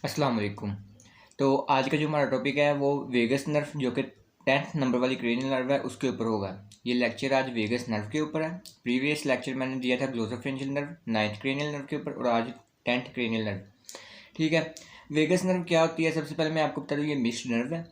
अस्सलाम वालेकुम। तो आज का जो हमारा टॉपिक है वो वेगस नर्व जो कि 10th नंबर वाली क्रेनियल नर्व है उसके ऊपर होगा। ये लेक्चर आज वेगस नर्व के ऊपर है। प्रीवियस लेक्चर मैंने दिया था ग्लोसोफेरेंशियल नर्व 9th क्रेनियल नर्व के ऊपर और आज 10th क्रेनियल नर्व। ठीक है। वेगस नर्व क्या होती है? सबसे पहले मैं आपको बता दूँ, ये मिक्स्ड नर्व है।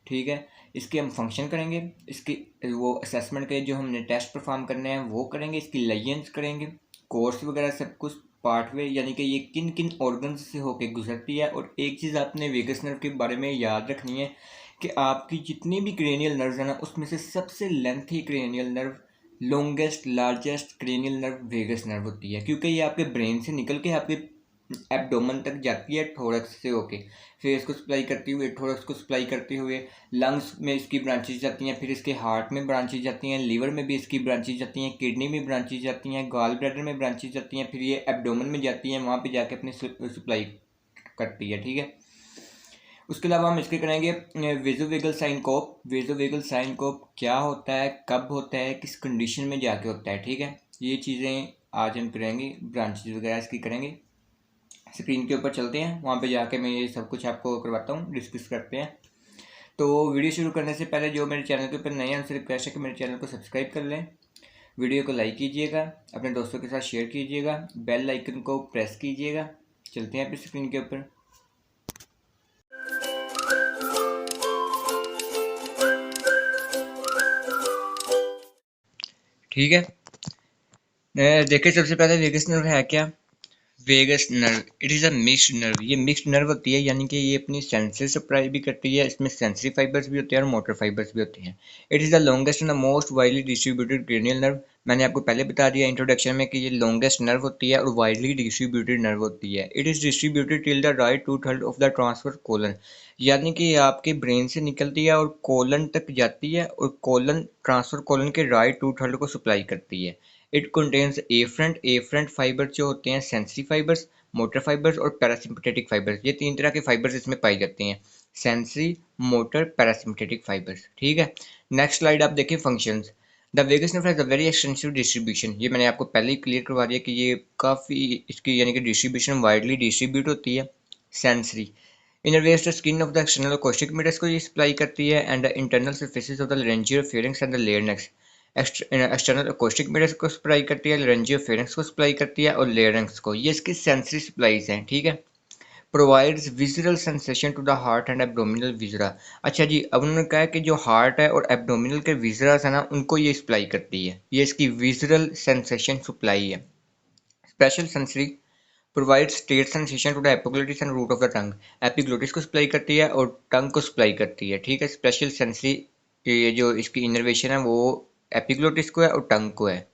ठीक है। इसके हम फंक्शन करेंगे, इसकी वो असेसमेंट के जो हमने टेस्ट परफॉर्म करने हैं वो करेंगे, इसकी लेजेंड्स करेंगे, कोर्स वगैरह सब कुछ पार्टवे, यानी कि ये किन किन ऑर्गन से होके गुजरती है। और एक चीज़ आपने वेगस नर्व के बारे में याद रखनी है कि आपकी जितनी भी क्रेनियल नर्व है ना, उसमें से सबसे lengthy cranial nerve, longest largest cranial nerve vagus nerve होती है, क्योंकि ये आपके ब्रेन से निकल के आपके एब्डोमन तक जाती है, थोरक्स से होके फेस को सप्लाई करती हुए, थोरक्स को सप्लाई करते हुए लंग्स में इसकी ब्रांचेज जाती हैं, फिर इसके हार्ट में ब्रांचेज जाती हैं, लीवर में भी इसकी ब्रांचेज जाती हैं, किडनी में ब्रांचेज जाती हैं, गॉल ब्लैडर में ब्रांचेज जाती हैं, फिर ये एब्डोमन में जाती हैं, वहाँ पे जाके अपनी सप्लाई करती है। ठीक है। उसके अलावा हम इसके करेंगे वेजोवेगल साइनकोप। वेजोवेगल साइनकोप क्या होता है, कब होता है, किस कंडीशन में जाके होता है। ठीक है। ये चीज़ें आज हम करेंगे, ब्रांचेज वगैरह इसकी करेंगे। स्क्रीन के ऊपर चलते हैं, वहाँ पे जाके मैं ये सब कुछ आपको करवाता हूँ, डिस्कस करते हैं। तो वीडियो शुरू करने से पहले जो मेरे चैनल के ऊपर नए हैं उनसे रिक्वेस्ट है कि मेरे चैनल को सब्सक्राइब कर लें, वीडियो को लाइक कीजिएगा, अपने दोस्तों के साथ शेयर कीजिएगा, बेल आइकन को प्रेस कीजिएगा। चलते हैं फिर स्क्रीन के ऊपर। ठीक है। देखिए, सबसे पहले वेगस नर्व है क्या? Vagus nerve it is a mixed nerve. ये मिक्स्ड नर्व होती है, यानी कि ये अपनी सेंसेस सप्लाई भी करती है, इसमें सेंसरी फाइबर्स भी होते हैं और मोटर फाइबर्स भी होते हैं। It is the longest and the most widely distributed cranial nerve. मैंने आपको पहले बता दिया इंट्रोडक्शन में कि ये लॉन्गेस्ट नर्व होती है और वाइडली डिस्ट्रीब्यूटेड नर्व होती है। It is distributed till the right 2/3 of the transfer colon, यानी कि आपके ब्रेन से निकलती है और कोलन तक जाती है, और कोलन ट्रांसफर कोलन के राइट 2/3 को सप्लाई करती है। इट कंटेन्स एफरेंट फाइबर जो होते हैं, सेंसरी फाइबर्स, मोटर फाइबर्स और पैरासिम्पथेटिक फाइबर्स। ये तीन तरह के फाइबर्स इसमें पाई जाते हैं, सेंसरी, मोटर, पैरासिम्पथेटिक फाइबर्स। ठीक है। नेक्स्ट स्लाइड आप देखिए, functions. The vagus nerve has a very extensive distribution. ये मैंने आपको पहले ही क्लियर करवा दिया कि ये काफ़ी इसकी यानी कि डिस्ट्रीब्यूशन वाइडली डिस्ट्रीब्यूट होती है। Sensory, innervates the skin of the external acoustic meatus को ये सप्लाई करती है, and the internal surfaces of the laryngopharynx and the larynx. External acoustic meatus को सप्लाई करती है, लेरेंजियो फेरिंक्स को सप्लाई करती है और लेयरनेक्स को। ये इसकी सेंसरी सप्लाईज हैं। ठीक है। Provides visceral sensation to the heart and abdominal viscera. अच्छा जी, अब उन्होंने कहा कि जो हार्ट है और एब्डोमिनल के विजरास है ना, उनको ये सप्लाई करती है, ये इसकी विजुअल सेंसेशन सप्लाई है। Special sensory provides state sensation to the epiglottis and root of the tongue. Epiglottis को सप्लाई करती है और टंग को सप्लाई करती है। ठीक है। स्पेशल सेंसरी, ये जो इसकी इनर्वेशन है वो एपिग्लोटिस को है और टंग को है।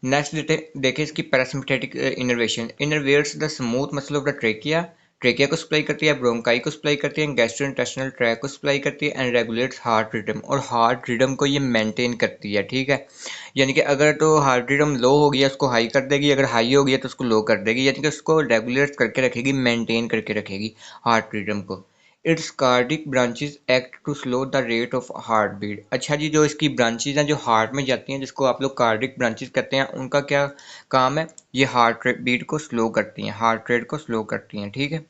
नेक्स्ट देखिए इसकी parasympathetic innervation. Innervates the smooth muscle of the trachea. Trachea को सप्लाई करती है, ब्रोंकाई को सप्लाई करती है, गैस्ट्रोइंटेस्टिनल ट्रैक को सप्लाई करती है, एंड रेगुलेट्स हार्ट रिदम, और हार्ट रिदम को ये मेंटेन करती है। ठीक है। यानी कि अगर तो हार्ट रिदम लो हो गया उसको हाई कर देगी, अगर हाई हो गया तो उसको लो कर देगी, यानी कि उसको रेगुलेट करके रखेगी, मेंटेन करके रखेगी हार्ट रिदम को। Its cardiac branches act to slow the rate of heart beat. अच्छा जी, जो इसकी ब्रांचेज हैं जो हार्ट में जाती हैं, जिसको आप लोग कार्डिक ब्रांचेस कहते हैं, उनका क्या काम है? ये हार्ट बीट को स्लो करती हैं, हार्ट रेट को स्लो करती हैं। ठीक है।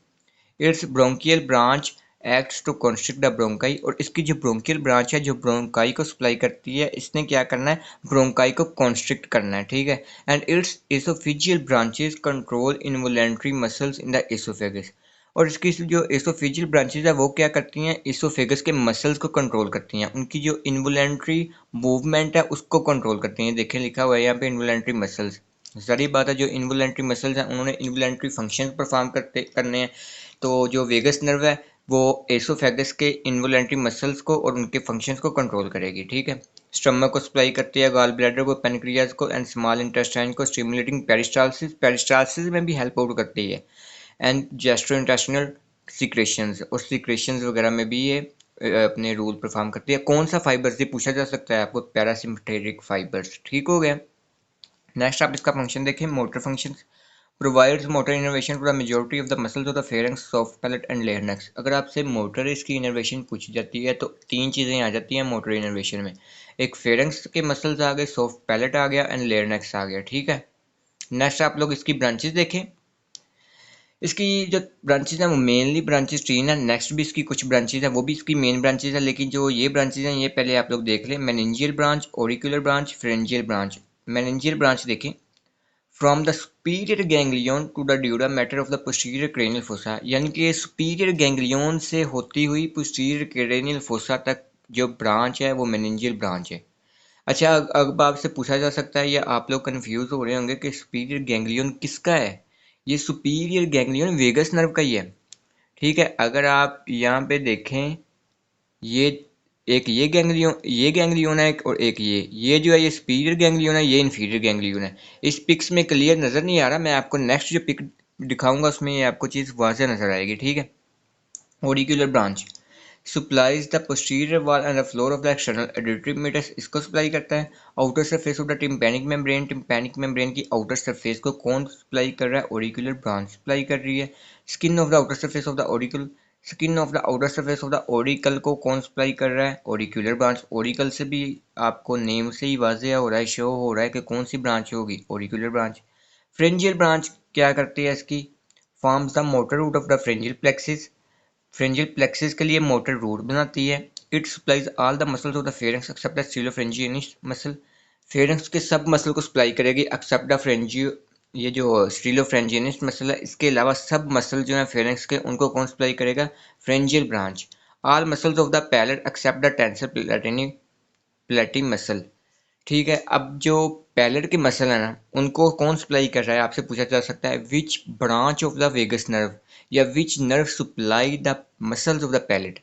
Its bronchial branch acts to constrict the bronchi, और इसकी जो ब्रोंकियल ब्रांच है जो ब्रोंकाई को सप्लाई करती है, इसने क्या करना है? ब्रोंकाई को कॉन्स्ट्रिक्ट करना है। ठीक है। And its oesophageal branches control involuntary muscles in the oesophagus, और इसकी जो एसोफिजियल ब्रांचेज है वो क्या करती हैं? एसोफेगस के मसल्स को कंट्रोल करती हैं, उनकी जो इनवोलेंट्री मूवमेंट है उसको कंट्रोल करती हैं। देखें लिखा हुआ है यहाँ पे इनवोलेंट्री मसल्स। सारी बात है, जो इनवोलेंट्री मसल्स हैं उन्होंने इनवोलेंट्री फंक्शन परफॉर्म करने हैं। तो जो वेगस नर्व है वो एसोफेगस के इनवोलेंट्री मसल्स को और उनके फंक्शंस को कंट्रोल करेगी। ठीक है। स्टमक को सप्लाई करती है, गॉल ब्लैडर को, पेनक्रियाज को, एंड स्मॉल इंटेस्टाइन को, स्टिमुलेटिंग पेरिस्टालसिस, पेरिस्टालसिस में भी हेल्प आउट करती है, एंड गैस्ट्रोइंटेस्टिनल सीक्रेशंस, और सीक्रेशंस वगैरह में भी ये अपने रूल परफॉर्म करती है। कौन सा फाइबर्स, ये पूछा जा सकता है आपको, पैरासिम्पथेटिक फाइबर्स। ठीक हो गया। नेक्स्ट आप इसका फंक्शन देखें, motor function. Provides motor innervation to the majority of the muscles of the pharynx, soft palate and larynx. अगर आपसे मोटर इसकी इनर्वेशन पूछी जाती है तो तीन चीज़ें आ जाती हैं मोटर इनर्वेशन में। एक फेरेंक्स के मसल्स आ गए, सॉफ्ट पैलेट आ गया, एंड लेयरनेक्स आ गया। ठीक है। नेक्स्ट आप लोग इसकी ब्रांचेस देखें। इसकी जो ब्रांचेज हैं वो मेनली ब्रांचेज 3 है। नेक्स्ट भी इसकी कुछ ब्रांचेज हैं, वो भी इसकी मेन ब्रांचेज है, लेकिन जो ये ब्रांचेज हैं ये पहले आप लोग देख लें। Meningeal branch, auricular branch, pharyngeal branch. Meningeal branch देखें, from the superior ganglion to the dura mater of the posterior cranial fossa, यानी कि सुपीरियर गैंग्लियन से होती हुई पोस्टीरियर क्रेनियल फोसा तक जो ब्रांच है वो मेनिंजियल ब्रांच है। अच्छा, अब आपसे पूछा जा सकता है या आप लोग कंफ्यूज हो रहे होंगे कि सुपीरियर गैंग्लियन किसका है। ये सुपीरियर गैंग्लियन वेगस नर्व का ही है। ठीक है, अगर आप यहाँ पे देखें, ये एक ये गैंग्लियन है और एक ये जो है ये सुपीरियर गैंग्लियन है, ये इन्फीरियर गैंग्लियन है। इस पिक्स में क्लियर नज़र नहीं आ रहा, मैं आपको नेक्स्ट जो पिक दिखाऊंगा उसमें ये आपको चीज़ वाज़ेह नज़र आएगी। ठीक है, auricular branch supplies the posterior wall and the floor of the external auditory meatus, इसको सप्लाई करता है। Outer surface of the tympanic membrane की आउटर सरफेस को कौन सप्लाई कर रहा है? ऑरिकुलर ब्रांच सप्लाई कर रही है। Skin of the outer surface of the auricle, skin of the outer surface of the auricle को कौन सप्लाई कर रहा है? Auricular branch. ऑरिकल से भी आपको नेम से ही वाज़ेह हो रहा है, शो हो रहा है कि कौन सी ब्रांच होगी, ऑरिकुलर ब्रांच। फ्रेंजियल ब्रांच क्या करती है इसकी? Forms the motor root of the pharyngeal plexus, pharyngeal plexus के लिए मोटर रूट बनाती है। It supplies all the muscles of the pharynx except the stylopharyngeus muscle, pharynx के सब मसल को सप्लाई करेगी एक्सेप्ट द फ्रेंजियो, ये जो स्टीलोफ्रेंजियनिस मसल है इसके अलावा सब मसल जो है फेरेंक्स के उनको कौन सप्लाई करेगा? Pharyngeal branch. All muscles of the palate except the tensor palati muscle. ठीक है, अब जो पैलेट के मसल है ना उनको कौन सप्लाई कर रहा है आपसे पूछा जा सकता है, which branch of the vagus nerve या which nerve supply the muscles of the palate?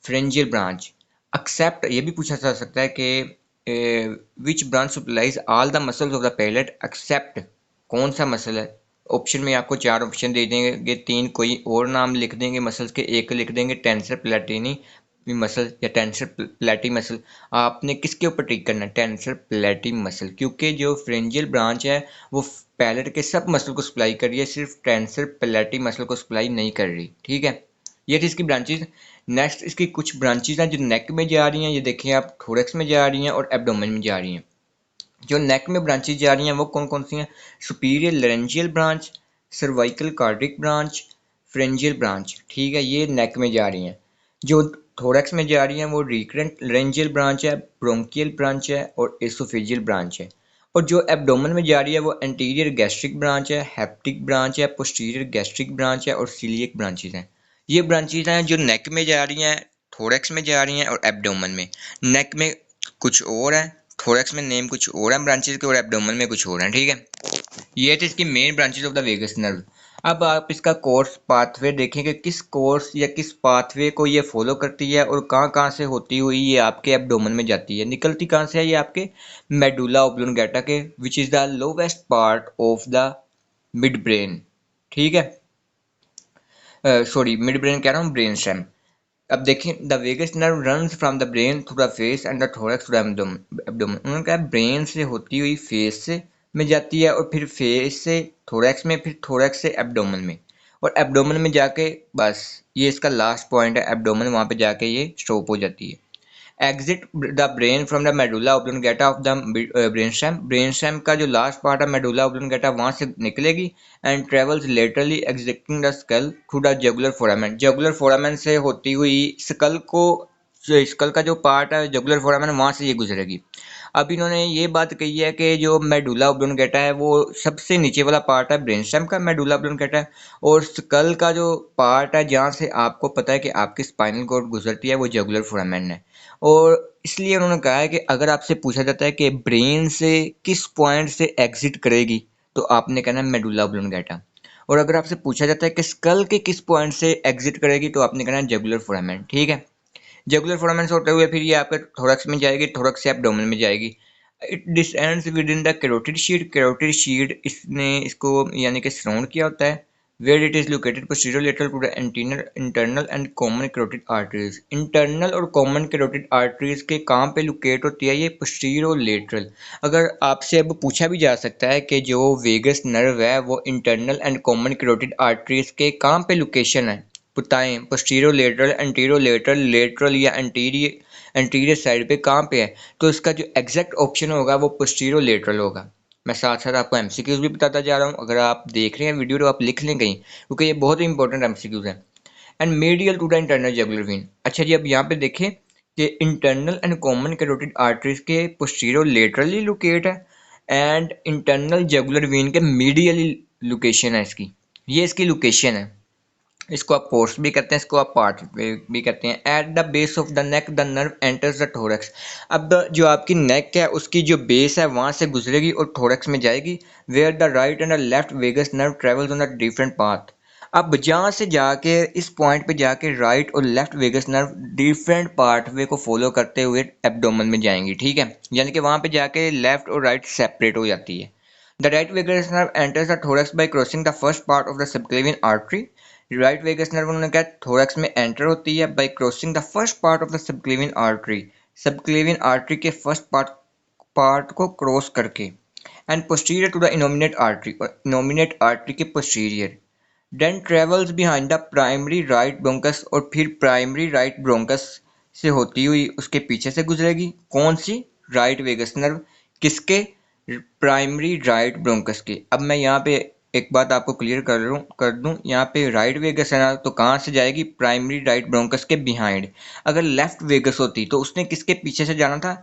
Pharyngeal branch. Except ये भी पूछा जा सकता है कि which branch supplies all the muscles of the palate except, कौन सा मसल है? ऑप्शन में आपको 4 ऑप्शन दे देंगे, 3 कोई और नाम लिख देंगे मसल्स के, एक लिख देंगे टेंसर प्लेटिनी मसल या टेंसर प्लेटी मसल। आपने किसके ऊपर टिक करना है? टेंसर प्लेटी मसल, क्योंकि जो फ्रेंजियल ब्रांच है वो पैलेट के सब मसल को सप्लाई कर रही है, सिर्फ टेंसर प्लेटी मसल को सप्लाई नहीं कर रही। ठीक है, ये थी इसकी ब्रांचेज। नेक्स्ट इसकी कुछ ब्रांचेज हैं जो नेक में जा रही हैं, ये देखिए आप, थोरैक्स में जा रही हैं और एब्डोमेन में जा रही हैं। जो नेक में ब्रांचेज जा रही हैं वो कौन कौन सी हैं? Superior laryngeal branch, cervical cardiac branch, pharyngeal branch. ठीक है, ये नेक में जा रही हैं। जो थोरैक्स में जा रही हैं वो रिकरेंट लेरेंजियल ब्रांच है, ब्रोंकियल ब्रांच है और एसोफेजियल ब्रांच है। और जो एब्डोमेन में जा रही है वो एंटीरियर गैस्ट्रिक ब्रांच है, हेप्टिक ब्रांच है, पोस्टीरियर गैस्ट्रिक ब्रांच है और सीलियक ब्रांचेज हैं। ये ब्रांचेज हैं जो नेक में जा रही हैं, थोरैक्स में जा रही हैं और एब्डोमेन में। नेक में कुछ और है, थोरैक्स में नेम कुछ और है ब्रांचेज के और एब्डोमेन में कुछ और है। ठीक है, ये थे इसकी main branches of the vagus nerve. अब आप इसका कोर्स पाथवे देखें कि किस कोर्स या किस पाथवे को ये फॉलो करती है और कहाँ कहाँ से होती हुई ये आपके एब्डोमेन में जाती है। निकलती कहाँ से है? ये आपके मेडुला ऑब्लोंगेटा के, which is the lowest part of the mid brain. ठीक है, सॉरी मिड ब्रेन कह रहा हूँ, ब्रेन स्टेम। अब देखें, the vagus nerve runs from the brain through the face and the thorax to the abdomen. उन्होंने कहा ब्रेन से होती हुई फेस से में जाती है और फिर फेस से थोरैक्स में, फिर थोरैक्स से एब्डोमेन में और एब्डोमेन में जाके बस ये इसका लास्ट पॉइंट है एब्डोमेन, वहाँ पे जाके ये स्टॉप हो जाती है। Exit the brain from the medulla oblongata of the brain stem, brain stem का जो लास्ट पार्ट है मेडुला ऑब्लोंगेटा वहाँ से निकलेगी and travels laterally exiting the skull through the jugular foramen, jugular foramen से होती हुई स्कल को, जो स्कल का जो पार्ट है जुगुलर फोरामेन वहाँ से ये गुजरेगी। अब इन्होंने ये बात कही है कि जो मेडुला ऑब्लोंगेटा है वो सबसे नीचे वाला पार्ट है ब्रेन स्टेम का, मेडुला ऑब्लोंगेटा है, और स्कल का जो पार्ट है जहाँ से आपको पता है कि आपकी स्पाइनल कॉर्ड गुजरती है वो जुगुलर फोरामेन है। और इसलिए उन्होंने कहा है कि अगर आपसे पूछा जाता है कि ब्रेन से किस पॉइंट से एग्जिट करेगी तो आपने कहना है मेडुला ऑब्लोंगेटा, और अगर आपसे पूछा जाता है कि स्कल के किस पॉइंट से एग्जिट करेगी तो आपने कहना है जुगुलर फोरामेन। ठीक है, जुगुलर फोरामेन से होते हुए फिर ये आपके थोरैक्स में जाएगी, थोरैक्स से एब्डोमेन में जाएगी। It descends within the carotid sheath इसने इसको यानी कि सराउंड किया होता है। Where it is located posterior lateral to the internal and common carotid arteries, internal और कॉमन कैरोटिड आर्टरीज के कहाँ पे लोकेट होती है? ये पोस्टीरियर लेटरल। अगर आपसे अब पूछा भी जा सकता है कि जो वेगस नर्व है वो internal and common carotid arteries के कहाँ पे लोकेशन है, बताएं। Posterior lateral, anterior lateral, lateral या एंटीरियर साइड पे कहाँ पे है? तो इसका जो एग्जैक्ट ऑप्शन होगा वो पोस्टीरियर लेटरल होगा। मैं साथ साथ आपको एमसीक्यूज भी बताता जा रहा हूँ। अगर आप देख रहे हैं वीडियो तो आप लिख लें कहीं, क्योंकि ये बहुत ही इंपॉर्टेंट एमसीक्यूज है। And medial to the internal jugular vein. अच्छा जी, अब यहाँ पे देखें कि internal and common carotid arteries के पोस्टीरियर लेटरली लोकेट है एंड इंटरनल जुगुलर वेन के मीडियली लोकेशन है इसकी, ये इसकी लोकेशन है। इसको आप पोस्ट भी कहते हैं, इसको आप पार्ट भी कहते हैं। At the base of the neck the nerve enters the thorax. अब जो आपकी नेक है उसकी जो बेस है वहाँ से गुजरेगी और थोरैक्स में जाएगी। Where the right and the left vagus nerve travels on the different path. अब जहाँ से जाके इस पॉइंट पे जाके राइट और left vagus nerve different pathway को फॉलो करते हुए एब्डोमेन में जाएंगी, ठीक है। यानी कि वहाँ पे जाके लेफ्ट और राइट सेपरेट हो जाती है। The right vagus nerve enters the thorax by crossing the first part of the subclavian artery. Right vagus nerve उन्होंने कहा थोरैक्स में एंटर होती है by crossing the first part of the subclavian artery, subclavian artery के first part को cross करके। And posterior to the innominate artery, और innominate artery के posterior. Then travels behind the primary right bronchus, और फिर primary right bronchus से होती हुई उसके पीछे से गुजरेगी। कौन सी? Right vagus nerve. किसके? प्राइमरी राइट ब्रोंकस के। अब मैं यहाँ पे एक बात आपको क्लियर कर दूं, यहाँ पे राइट वेगस है ना, तो कहाँ से जाएगी? प्राइमरी राइट ब्रोंकस के बिहाइंड। अगर लेफ्ट वेगस होती तो उसने किसके पीछे से जाना था?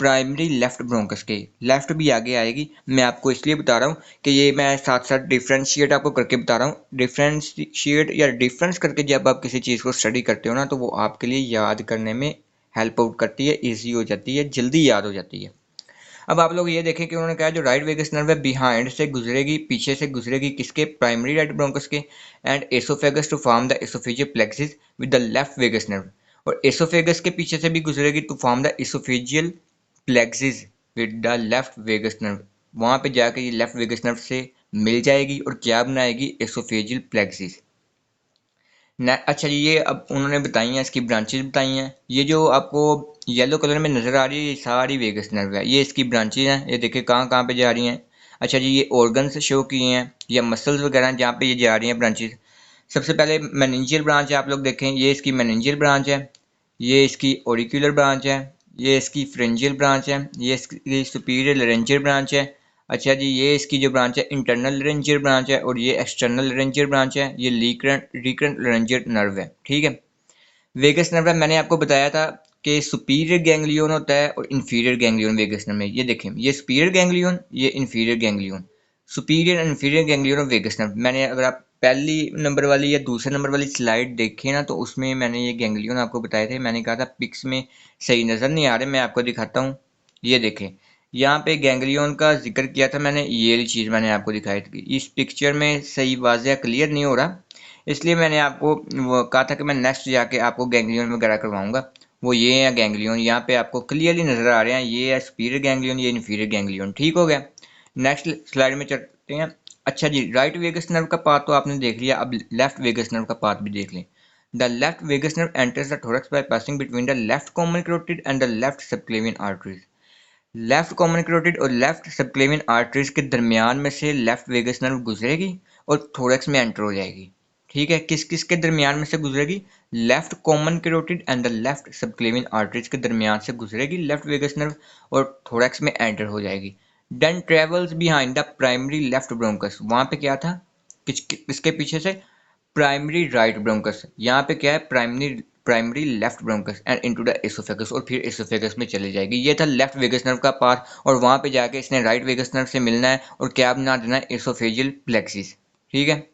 प्राइमरी लेफ्ट ब्रोंकस के। लेफ्ट भी आगे आएगी, मैं आपको इसलिए बता रहा हूँ कि ये मैं साथ साथ डिफ्रेंशिएट आपको करके बता रहा हूँ। डिफ्रेंशिएट या डिफरेंस करके जब आप किसी चीज़ को स्टडी करते हो ना, तो वो आपके लिए याद करने में हेल्प आउट करती है, ईजी हो जाती है, जल्दी याद हो जाती है। अब आप लोग ये देखें कि उन्होंने कहा जो राइट वेगस नर्व है बिहाइंड से गुजरेगी, पीछे से गुजरेगी किसके? प्राइमरी राइट ब्रोंकस के। And oesophagus to form the oesophageal plexus with the left vagus nerve, और एसोफेगस के पीछे से भी गुजरेगी to form the oesophageal plexus with the left vagus nerve. वहाँ पे जाकर ये लेफ्ट वेगस नर्व से मिल जाएगी और क्या बनाएगी? Oesophageal plexus. अच्छा जी, ये अब उन्होंने बताई हैं, इसकी ब्रांचेज बताई हैं। ये जो आपको येलो कलर में नज़र आ रही है, ये सारी वेगस नर्व है, ये इसकी ब्रांचेज हैं। ये देखिए कहाँ कहाँ पे जा रही हैं। अच्छा जी, ये ऑर्गन्स शो किए हैं या मसल्स वगैरह जहाँ पे ये जा रही हैं ब्रांचेज। सबसे पहले मेनिंजियल ब्रांच है, आप लोग देखें, ये इसकी मेनिंजियल ब्रांच है, ये इसकी ऑरिक्यूलर ब्रांच है, ये इसकी फ्रेंजियल ब्रांच है, ये इसकी सुपीरियर लेरेंजियल ब्रांच है। अच्छा जी, ये इसकी जो ब्रांच है इंटरनल लेरेंजियल ब्रांच है, और ये एक्सटर्नल लेरेंजियल ब्रांच है, ये रिकरेंट लेरेंजियल नर्व है, ठीक है। वेगस नर्व है, मैंने आपको बताया था कि सुपीरियर गैंग्लियन होता है और इंफीरियर गैंग्लियन वेगस नर्व में। ये देखें, ये सुपीरियर गैंग्लियन, ये inferior ganglion. Superior and inferior ganglion of vagus nerve, मैंने अगर आप पहली नंबर वाली या दूसरे नंबर वाली स्लाइड देखें ना, तो उसमें मैंने ये गैंग्लियन आपको बताए थे। मैंने कहा था पिक्स में सही नज़र नहीं आ रहे, मैं आपको दिखाता हूँ। ये देखें, यहाँ पे गैंग्लियन का जिक्र किया था मैंने, ये चीज़ मैंने आपको दिखाई थी। इस पिक्चर में सही वाज़ह क्लियर नहीं हो रहा, इसलिए मैंने आपको वो कहा था कि मैं नेक्स्ट जाके आपको गैंग्लियन वगैरह करवाऊंगा। वो ये है गैंग्लियन, यहाँ पे आपको क्लियरली नज़र आ रहे हैं, ये है सुपीरियर गैंग्लियन, ये इन्फीरियर गैंग्लियन, ठीक हो गया। नेक्स्ट स्लाइड में चलते हैं। अच्छा जी, राइट वेगस नर्व का पार्ट तो आपने देख लिया, अब लेफ्ट वेगस नर्व का पार्ट भी देख लें। The left vagus nerve enters the thorax by passing between the left common carotid and the left subclavian arteries. Left common carotid और लेफ्ट सबक्लेवियन आर्टरीज के दरमियान में से लेफ्ट वेगस नर्व गुजरेगी और थोरैक्स में एंटर हो जाएगी, ठीक है। किस किस के दरमियान में से गुजरेगी? Left common carotid and the left subclavian arteries के दरमियान से गुजरेगी लेफ्ट वेगस नर्व और थोरैक्स में एंटर हो जाएगी। Then travels behind the primary left bronchus, वहां पे क्या था? किसके पीछे से? Primary right bronchus. यहाँ पे क्या है? Primary left bronchus and into the oesophagus, और फिर एसोफेगस में चली जाएगी। ये था लेफ्ट वेगस नर्व का पार्ट, और वहां पे जाके इसने राइट वेगस नर्व से मिलना है और क्या बना देना है? एसोफेजियल प्लेक्सिस, ठीक है।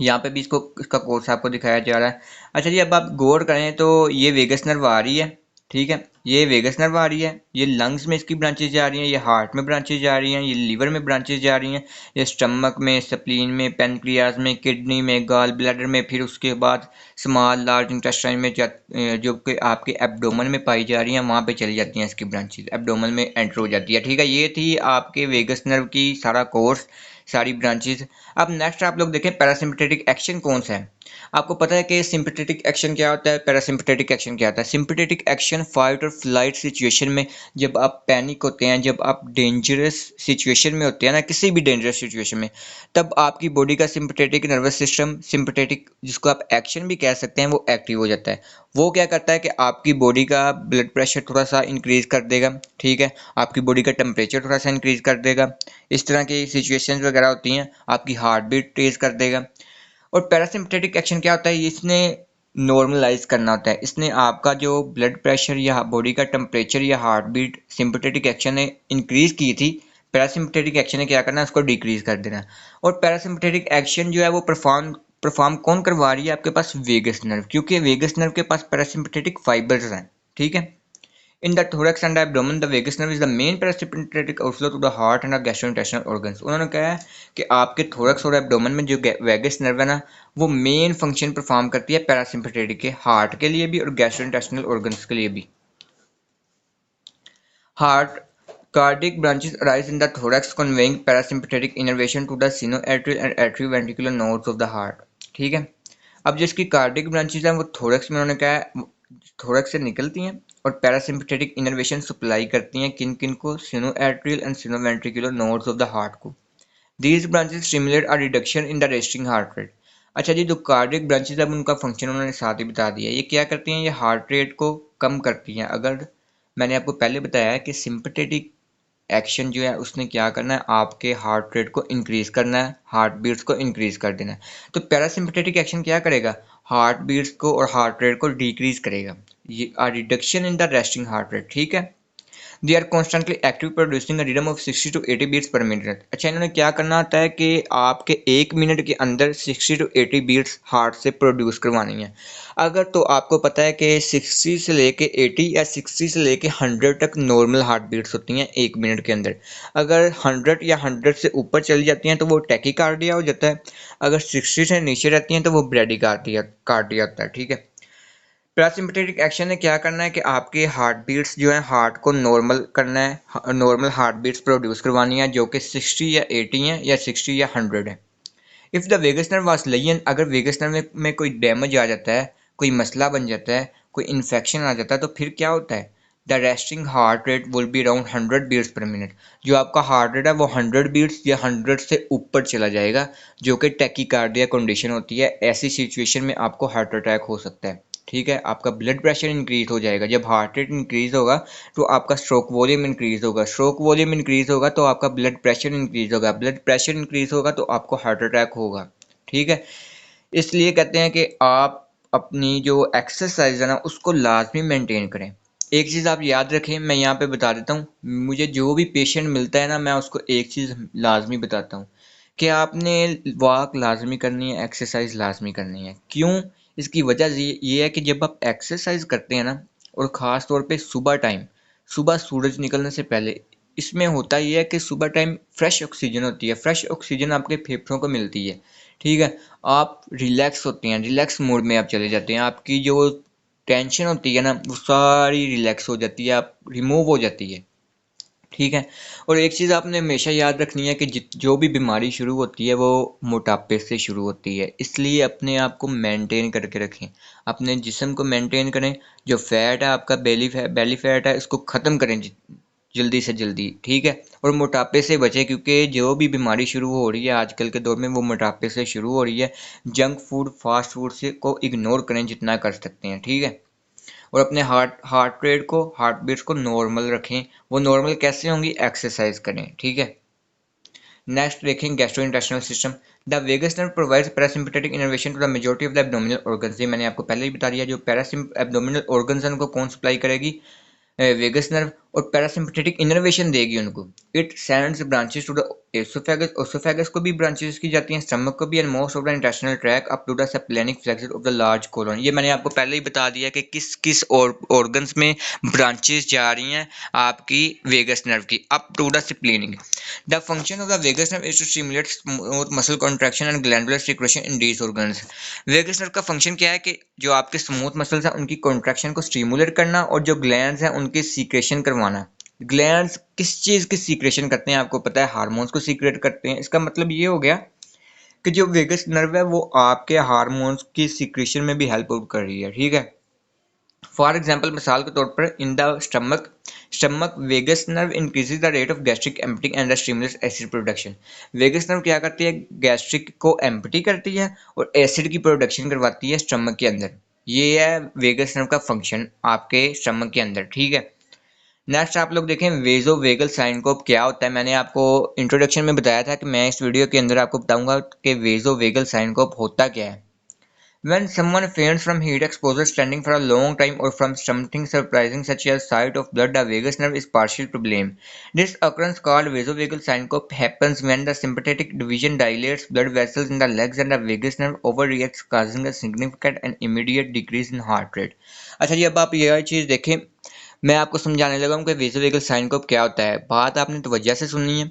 यहाँ पे भी इसका कोर्स आपको दिखाया जा रहा है। अच्छा जी, अब आप गौर करें तो ये वेगस नर्व आ रही है, ठीक है, ये वेगस नर्व आ रही है, ये लंग्स में इसकी ब्रांचेज जा रही हैं, ये हार्ट में ब्रांचेज जा रही हैं, ये लीवर में ब्रांचेज जा रही हैं, ये स्टमक में, स्प्लीन में, पेनक्रियाज में, किडनी में, गॉल ब्लैडर में, फिर उसके बाद स्मॉल लार्ज इंटेस्टाइन में जो कि आपके एब्डोमन में पाई जा रही हैं, वहाँ पे चली जाती हैं इसकी ब्रांचेज, एब्डोमन में एंटर हो जाती है, ठीक है। ये थी आपके वेगस नर्व की सारा कोर्स, सारी ब्रांचेज। अब नेक्स्ट आप लोग देखें पैरासिम्पथेटिक एक्शन कौन सा है। आपको पता है कि सिंपथेटिक एक्शन क्या होता है, पैरासिम्पथेटिक एक्शन क्या होता है। सिंपथेटिक एक्शन फाइट और फ्लाइट सिचुएशन में, जब आप पैनिक होते हैं, जब आप डेंजरस सिचुएशन में होते हैं ना, किसी भी डेंजरस सिचुएशन में, तब आपकी बॉडी का सिंपथेटिक नर्वस सिस्टम, सिंपथेटिक जिसको आप एक्शन भी कह सकते हैं, वो एक्टिव हो जाता है। वो क्या करता है कि आपकी बॉडी का ब्लड प्रेशर थोड़ा सा इंक्रीज कर देगा, ठीक है, आपकी बॉडी का टेम्परेचर थोड़ा सा इंक्रीज कर देगा, इस तरह की सिचुएशंस वगैरह होती हैं, आपकी हार्ट बीट तेज कर देगा। और पैरासिम्पथेटिक एक्शन क्या होता है, इसने नॉर्मलाइज करना होता है, इसने आपका जो ब्लड प्रेशर या बॉडी का टेम्परेचर या हार्ट बीट सिंपथेटिक एक्शन ने इंक्रीज की थी, पैरासिम्पथेटिक एक्शन ने क्या करना है, उसको डिक्रीज कर देना। और पैरासिम्पथेटिक एक्शन जो है वो परफॉर्म परफॉर्म कौन करवा रही है, आपके पास वेगस नर्व, क्योंकि वेगस नर्व के पास पैरासिम्पथेटिक फाइबर्स हैं, ठीक है। In the thorax and abdomen, the vagus nerve is the main parasympathetic outflow to the heart and the gastrointestinal organs. उन्होंने कहा है कि आपके थोरक्स और एब्डोमेन में जो वेगस नर्व है ना, वो मेन फंक्शन परफॉर्म करती है पैरासिम्पथेटिक के, हार्ट के लिए भी और गैस्ट्रोइंटेस्टिनल ऑर्गन्स के लिए भी। Heart cardiac branches arise in the thorax conveying parasympathetic innervation to the sinoatrial and atrioventricular nodes of the heart, ठीक है। अब जिसकी कार्डिक ब्रांचेज हैं वो थोरक्स में, उन्होंने कहा है थोरक्स से निकलती हैं और पैरासिम्पथेटिक इनर्वेशन सप्लाई करती हैं किन किन को, sinoatrial and sinoventricular nodes of the heart को। These branches stimulate a reduction in the resting heart rate. अच्छा जी, जो कार्डिक ब्रांचेज अब उनका फंक्शन उन्होंने साथ ही बता दिया, ये क्या करती हैं, ये हार्ट रेट को कम करती हैं। अगर मैंने आपको पहले बताया है कि सिंपथेटिक एक्शन जो है उसने क्या करना है, आपके हार्ट रेट को इंक्रीज करना है, हार्ट बीट्स को इंक्रीज कर देना है। तो पैरासिम्पथेटिक एक्शन क्या करेगा, हार्ट बीट्स को और हार्ट रेट को डिक्रीज करेगा, ये reduction in the resting heart rate, ठीक है। They are constantly active producing a rhythm of 60 to 80 beats per minute. अच्छा, इन्होंने क्या करना होता है कि आपके 1 मिनट के अंदर 60 to 80 बीट्स हार्ट से प्रोड्यूस करवानी है। अगर तो आपको पता है कि 60 से लेके 80 या 60 से लेके 100 तक नॉर्मल हार्ट बीट्स होती हैं 1 मिनट के अंदर। अगर 100 या 100 से ऊपर चली जाती हैं तो वो टैकीकार्डिया हो जाता है, अगर 60 से नीचे रहती हैं तो वो ब्रेडिकार्डिया कार्डिया होता है, ठीक है। पैरासिम्पथेटिक एक्शन ने क्या करना है कि आपके हार्ट बीट्स जो है हार्ट को नॉर्मल करना है, नॉर्मल हार्ट बीट्स प्रोड्यूस करवानी है जो कि 60 या 80 है या 60 या 100 है। If the vagus nerve was lain, अगर वेगस नर्व में कोई डैमेज आ जाता है, कोई मसला बन जाता है, कोई इन्फेक्शन आ जाता है, तो फिर क्या होता है, the resting heart rate will be around 100 beats per minute. जो आपका हार्ट रेट है वो 100 बीट्स या 100 से ऊपर चला जाएगा, जो कि टैकीकार्डिया कंडीशन होती है। ऐसी सिचुएशन में आपको हार्ट अटैक हो सकता है, ठीक है। आपका ब्लड प्रेशर इंक्रीज हो जाएगा, जब हार्ट रेट इंक्रीज होगा तो आपका स्ट्रोक वॉल्यूम इंक्रीज होगा, स्ट्रोक वॉल्यूम इंक्रीज होगा तो आपका ब्लड प्रेशर इंक्रीज होगा, ब्लड प्रेशर इंक्रीज होगा तो आपको हार्ट अटैक होगा, ठीक है। इसलिए कहते हैं कि आप अपनी जो एक्सरसाइज है ना उसको लाजमी मेंटेन करें। एक चीज़ आप याद रखें, मैं यहाँ पे बता देता हूँ, मुझे जो भी पेशेंट मिलता है ना मैं उसको एक चीज़ लाजमी बताता हूँ कि आपने वॉक लाजमी करनी है, एक्सरसाइज लाजमी करनी है। क्यों? इसकी वजह ये है कि जब आप एक्सरसाइज करते हैं ना, और ख़ास तौर पे सुबह टाइम, सुबह सूरज निकलने से पहले, इसमें होता ये है कि सुबह टाइम फ्रेश ऑक्सीजन होती है, फ्रेश ऑक्सीजन आपके फेफड़ों को मिलती है, ठीक है। आप रिलैक्स होते हैं, रिलैक्स मोड में आप चले जाते हैं, आपकी जो टेंशन होती है ना वो सारी रिलैक्स हो जाती है, आप रिमूव हो जाती है, ठीक है। और एक चीज़ आपने हमेशा याद रखनी है कि जो भी बीमारी शुरू होती है वो मोटापे से शुरू होती है, इसलिए अपने आप को मेंटेन करके रखें, अपने जिस्म को मेंटेन करें। जो फैट है आपका बेली फैट है, इसको ख़त्म करें जल्दी से जल्दी, ठीक है। और मोटापे से बचें, क्योंकि जो भी बीमारी शुरू हो रही है आजकल के दौर में वो मोटापे से शुरू हो रही है। जंक फूड, फास्ट फूड से को इग्नोर करें जितना कर सकते हैं, ठीक है। और अपने हार्ट रेट को, हार्ट बीट्स को नॉर्मल रखें। वो नॉर्मल कैसे होंगी, एक्सरसाइज करें, ठीक है। नेक्स्ट देखें gastrointestinal system. The vagus nerve provides parasympathetic innervation to the majority of the abdominal organs. ये मैंने आपको पहले ही बता दिया, जो एब्डोमिनल ऑर्गन्स हैं उनको कौन सप्लाई करेगी, वेगस नर्व, और पैरासिम्पथेटिक इनर्वेशन देगी उनको। It sends branches to the esophagus, oesophagus को भी ब्रांचेस की जाती हैं, स्टमक को भी, and most of the intestinal tract up to the splenic flexure of the large colon. ये मैंने आपको पहले ही बता दिया कि किस किस ऑर्गन्स में ब्रांचेस जा रही हैं आपकी वेगस नर्व की, up to the splenic. The function of the vagus nerve is to stimulate smooth muscle contraction and glandular secretion in these organs. Vagus nerve का फंक्शन क्या है कि जो आपके स्मूथ मसल्स हैं उनकी कॉन्ट्रैक्शन को स्टिमुलेट करना, और जो ग्लैंड्स हैं उनकी सीक्रेशन करवाना। ग्लैंड्स किस चीज़ की सीक्रेशन करते हैं आपको पता है, हार्मोन्स को सीक्रेट करते हैं। इसका मतलब ये हो गया कि जो वेगस नर्व है वो आपके हार्मोन्स की सीक्रेशन में भी हेल्प आउट कर रही है, ठीक है। फॉर एग्जाम्पल, मिसाल के तौर पर in the stomach vagus nerve increases the rate of gastric emptying and stimulates acid production. Vagus nerve क्या करती है, गैस्ट्रिक को एम्पटी करती है और एसिड की प्रोडक्शन करवाती है स्टमक के अंदर। ये है वेगस नर्व का फंक्शन आपके स्टमक के अंदर, ठीक है। नेक्स्ट आप लोग देखें वेजो वेगल साइनकोप क्या होता है। मैंने आपको इंट्रोडक्शन में बताया था कि मैं इस वीडियो के अंदर आपको बताऊंगा कि वेजो वेगल साइनकोप होता क्या है। When someone faints from heat exposure standing for a long time or from something surprising such as sight of blood, the vagus nerve is partially to blame. This occurrence called vasovagal syncope happens when the sympathetic division dilates blood vessels in the legs and the vagus nerve overreacts, causing a significant and immediate decrease in heart rate. अच्छा जी, अब आप यह चीज़ देखें, मैं आपको समझाने लगा हूँ कि वेसोवेगल साइनकोप क्या होता है। बात आपने तवज्जो से सुननी है।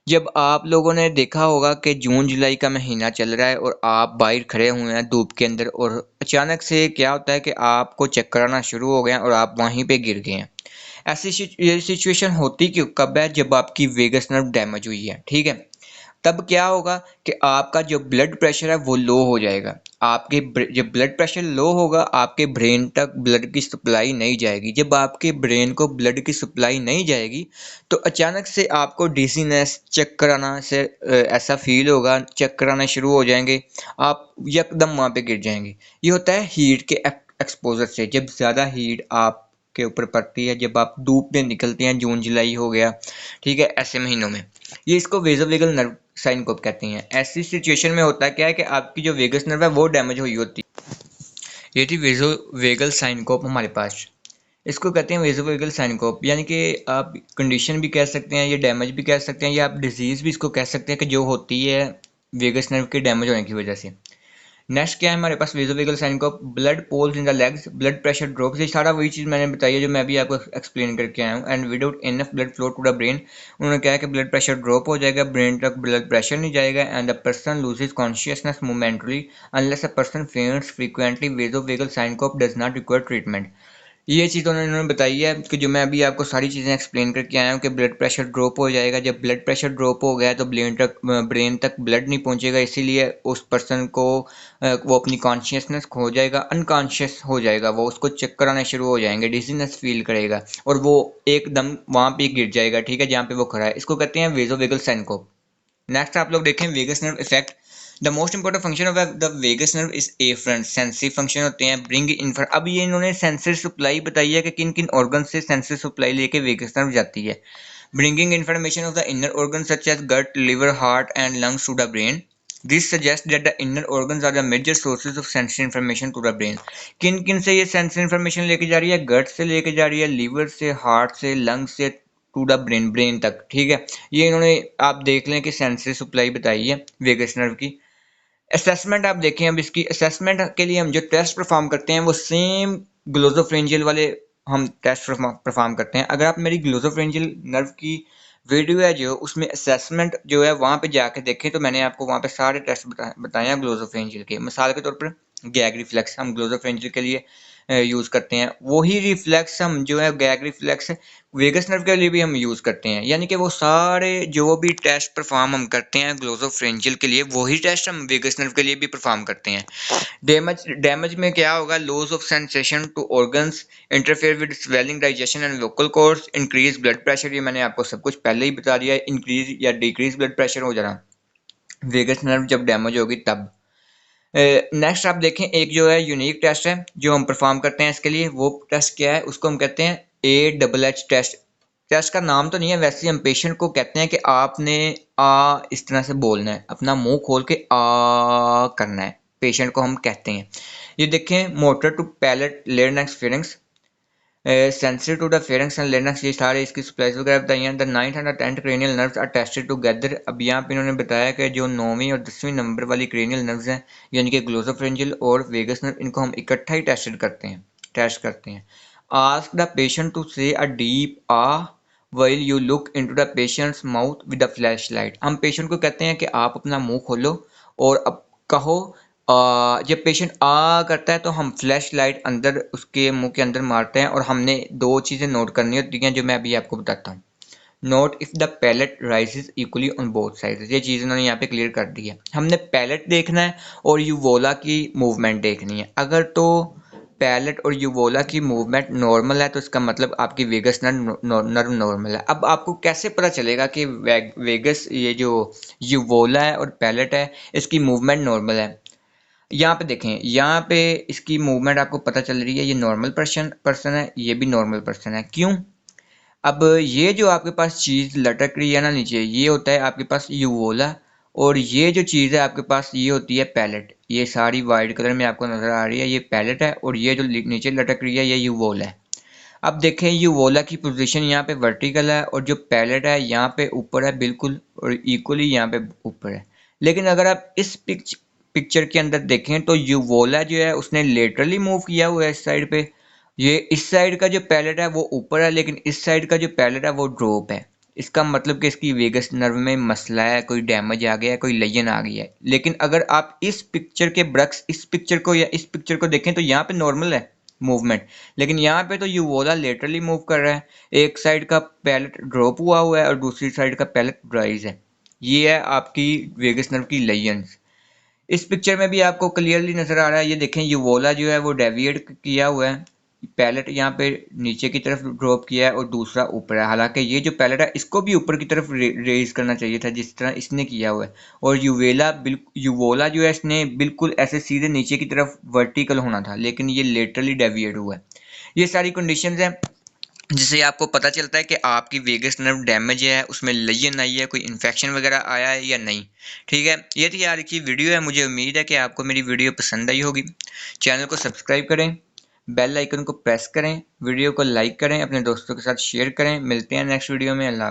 जब आप लोगों ने देखा होगा कि जून जुलाई का महीना चल रहा है और आप बाहर खड़े हुए हैं धूप के अंदर और अचानक से क्या होता है कि आपको चक्कर आना शुरू हो गया और आप वहीं पे गिर गए हैं। ऐसी ये सिचुएशन होती क्यों कब है? जब आपकी वेगस नर्व डैमेज हुई है, ठीक है। तब क्या होगा कि आपका जो ब्लड प्रेशर है वो लो हो जाएगा। आपके जब ब्लड प्रेशर लो होगा आपके ब्रेन तक ब्लड की सप्लाई नहीं जाएगी। जब आपके ब्रेन को ब्लड की सप्लाई नहीं जाएगी तो अचानक से आपको डिजीनेस, चक्कर आना से ऐसा फील होगा, चक्कर आना शुरू हो जाएंगे, आप यकदम वहाँ पे गिर जाएंगे। ये होता है हीट के एक्सपोजर से। जब ज़्यादा हीट आप के ऊपर पड़ती है, जब आप धूप में निकलते हैं, जून जुलाई हो गया, ठीक है, ऐसे महीनों में, ये इसको वेसोवेगल नर्व साइनकोप कहते हैं। ऐसी सिचुएशन में होता क्या है कि आपकी जो वेगस नर्व है वो डैमेज हुई होती है। ये थी वेसोवेगल साइनकोप हमारे पास। इसको कहते हैं वेसोवेगल साइनकोप, यानी कि आप कंडीशन भी कह सकते हैं, ये डैमेज भी कह सकते हैं, या आप डिजीज़ भी इसको कह सकते हैं कि जो होती है वेगस नर्व के डैमेज होने की वजह से। नेक्स्ट क्या है हमारे पास vasovagal syncope? Blood pools in the legs, blood pressure drops. ये सारा वही चीज़ मैंने बताई है जो मैं भी आपको एक्सप्लेन करके आया हूँ। And without enough blood flow to the brain, उन्होंने कहा है कि ब्लड प्रेशर ड्रॉप हो जाएगा, ब्रेन तक ब्लड प्रेशर नहीं जाएगा, and the person loses consciousness momentarily unless a person faints frequently. Vasovagal syncope does not require treatment. ये चीज़ उन्होंने बताई है कि जो मैं अभी आपको सारी चीज़ें एक्सप्लेन करके आया हूँ कि ब्लड प्रेशर ड्रॉप हो जाएगा। जब ब्लड प्रेशर ड्रॉप हो गया तो ब्रेन तक ब्लड नहीं पहुँचेगा, इसीलिए उस पर्सन को वो अपनी कॉन्शियसनेस खो जाएगा, अनकॉन्शियस हो जाएगा, वो उसको चक्कर आने शुरू हो जाएंगे, डिजीनेस फील करेगा और वो एकदम वहाँ पे गिर जाएगा, ठीक है, जहाँ पे वो खड़ा है। इसको कहते हैं वेसोवेगल साइनकोप। नेक्स्ट आप लोग देखें vagus nerve effect. The most important function of the vagus nerve is efferent, sensory function होते हैं, ब्रिंग इन। अब ये इन्होंने सेंसरी सप्लाई बताई है कि किन किन ऑर्गन से सेंसरी सप्लाई लेके वेगस नर्व जाती है। Bringing information of the inner organ such as gut, liver, heart and lungs to the brain. This suggest that the inner organs are the major sources of sensory information to the brain. किन किन से ये sensory information लेके जा रही है? गट से लेके जा रही है, लीवर से, हार्ट से, लंग्स से, टू द ब्रेन तक, ठीक है। ये इन्होंने आप देख लें कि सेंसरी सप्लाई बताई है वेगस नर्व की। असेसमेंट आप देखें, अब इसकी असेसमेंट के लिए हम जो टेस्ट परफॉर्म करते हैं वो सेम ग्लोसोफ्रेंजियल वाले हम टेस्ट परफॉर्म करते हैं। अगर आप मेरी ग्लोसोफ्रेंजियल नर्व की वीडियो है जो उसमें असेसमेंट जो है वहाँ पे जाके देखें तो मैंने आपको वहाँ पे सारे टेस्ट बताए हैं ग्लोसोफ्रेंजियल के। मिसाल के तौर पर गैग रिफ्लेक्स हम ग्लोसोफ्रेंजियल के लिए यूज़ करते हैं, वही रिफ्लेक्स हम जो है गैग रिफ्लेक्स वेगस नर्व के लिए भी हम यूज़ करते हैं। यानी कि वो सारे जो भी टेस्ट परफॉर्म हम करते हैं ग्लोसोफ्रेंजियल के लिए, वही टेस्ट हम वेगस नर्व के लिए भी परफॉर्म करते हैं। डैमेज में क्या होगा? Loss of sensation to organs, interfere with swelling, digestion and vocal cords, increase blood pressure. ये मैंने आपको सब कुछ पहले ही बता दिया है। इंक्रीज या डिक्रीज ब्लड प्रेशर हो जाना वेगस नर्व जब डैमेज होगी तब। नेक्स्ट आप देखें एक जो है यूनिक टेस्ट है जो हम परफॉर्म करते हैं इसके लिए, वो टेस्ट क्या है? उसको हम कहते हैं AHH टेस्ट। टेस्ट का नाम तो नहीं है, वैसे हम पेशेंट को कहते हैं कि आपने इस तरह से बोलना है, अपना मुंह खोल के करना है, पेशेंट को हम कहते हैं। ये देखें motor to palate larynx pharynx, sensitive to the pharynx and larynx, ये सारे इसकी सप्लाइज वगैरह बताई हैं। The 9th and 10th cranial nerves are tested together. अब यहाँ पे इन्होंने बताया कि जो 9वीं और 10वीं नंबर वाली क्रेनियल नर्व्स हैं यानी कि ग्लोसोफ्रेंजियल और वेगस नर्व, इनको हम इकट्ठा ही टेस्ट करते हैं। आस्क द पेशेंट टू से a deep while you look into the patient's mouth with a flashlight। हम पेशेंट को कहते हैं कि आप अपना मुंह खोलो और अब कहो जब पेशेंट करता है तो हम फ्लैश लाइट अंदर उसके मुंह के अंदर मारते हैं। और हमने दो चीज़ें नोट करनी होती हैं जो मैं अभी आपको बताता हूँ। Note if the palate rises equally on both sides, ये चीज़ उन्होंने यहाँ पे क्लियर कर दी है। हमने पैलेट देखना है और यूवोला की मूवमेंट देखनी है। अगर तो पैलेट और यूवोला की मूवमेंट नॉर्मल है तो इसका मतलब आपकी वेगस नर्व नॉर्मल है। अब आपको कैसे पता चलेगा कि वेगस, ये जो यूवोला है और पैलेट है, इसकी मूवमेंट नॉर्मल है? यहाँ पे देखें, यहाँ पे इसकी मूवमेंट आपको पता चल रही है, ये नॉर्मल पर्सन है, ये भी नॉर्मल पर्सन है। क्यों? अब ये जो आपके पास चीज़ लटक रही है ना नीचे, ये होता है आपके पास यूवोला, और ये जो चीज़ है आपके पास ये होती है पैलेट। ये सारी वाइट कलर में आपको नज़र आ रही है, ये पैलेट है, और ये जो नीचे लटक रही है ये यूवोला है। अब देखें, यूवोला की पोजीशन यहाँ पे वर्टिकल है, और जो पैलेट है यहाँ पे ऊपर है बिल्कुल, और इक्वली यहाँ पे ऊपर है। लेकिन अगर आप इस पिक्चर के अंदर देखें तो यूवोला जो है उसने लेटरली मूव किया हुआ है इस साइड पे। ये इस साइड का जो पैलेट है वो ऊपर है, लेकिन इस साइड का जो पैलेट है वो ड्रॉप है। इसका मतलब कि इसकी वेगस नर्व में मसला है, कोई डैमेज आ गया है, कोई लेजन आ गई है। लेकिन अगर आप इस पिक्चर के ब्रक्स इस पिक्चर को या इस पिक्चर को देखें तो यहाँ पे नॉर्मल है मूवमेंट, लेकिन यहाँ पे तो यूवोला लेटरली मूव कर रहा है। एक साइड का पैलेट ड्रॉप हुआ है और दूसरी साइड का पैलेट राइज है। ये है आपकी वेगस नर्व की लेजन्स। इस पिक्चर में भी आपको क्लियरली नजर आ रहा है, ये देखें यूवोला जो है वो डेविएट किया हुआ है, पैलेट यहाँ पे नीचे की तरफ ड्रॉप किया है और दूसरा ऊपर है। हालांकि ये जो पैलेट है इसको भी ऊपर की तरफ रेज करना चाहिए था जिस तरह इसने किया हुआ है, और यूवोला जो है इसने बिल्कुल ऐसे सीधे नीचे की तरफ वर्टिकल होना था, लेकिन ये लेटरली डेविएट हुआ है। ये सारी कंडीशंस हैं जिससे आपको पता चलता है कि आपकी वेगस नर्व डैमेज है, उसमें लेजन आई है, कोई इन्फेक्शन वगैरह आया है या नहीं। ठीक है, ये थी आज की वीडियो है। मुझे उम्मीद है कि आपको मेरी वीडियो पसंद आई होगी। चैनल को सब्सक्राइब करें, बेल आइकन को प्रेस करें, वीडियो को लाइक करें, अपने दोस्तों के साथ शेयर करें। मिलते हैं नेक्स्ट वीडियो में। अल्लाह।